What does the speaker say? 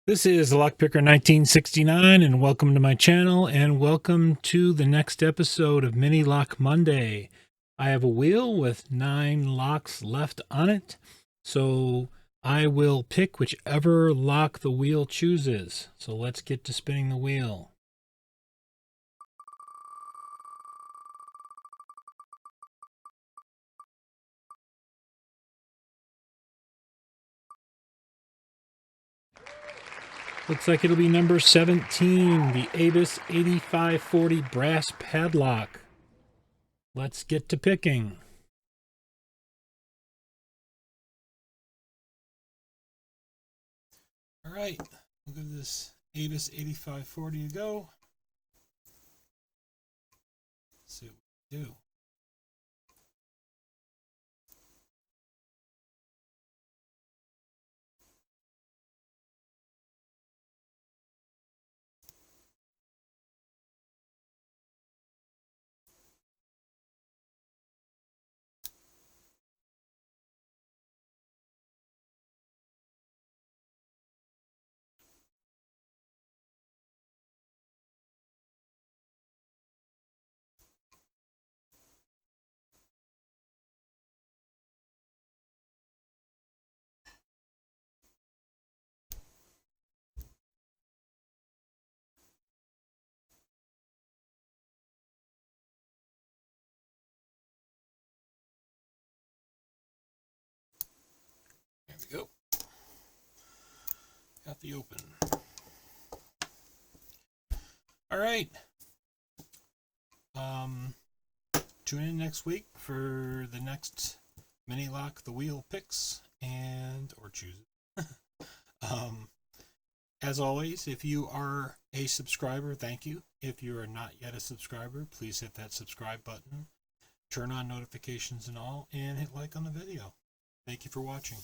This is Lockpicker 1969, and welcome to my channel, and welcome to the next episode of Mini Lock Monday. I have a wheel with 9 locks left on it, so I will pick whichever lock the wheel chooses. So let's get to spinning the wheel. Looks like it'll be number 17, the Avis 8540 brass padlock. Let's get to picking. All right, we'll give this Avis 8540 a go. Let's see what we do. There we go. Got the open. All right. Tune in next week for the next mini lock the wheel picks or chooses. As always, if you are a subscriber, thank you. If you are not yet a subscriber, please hit that subscribe button, turn on notifications and all, and hit like on the video. Thank you for watching.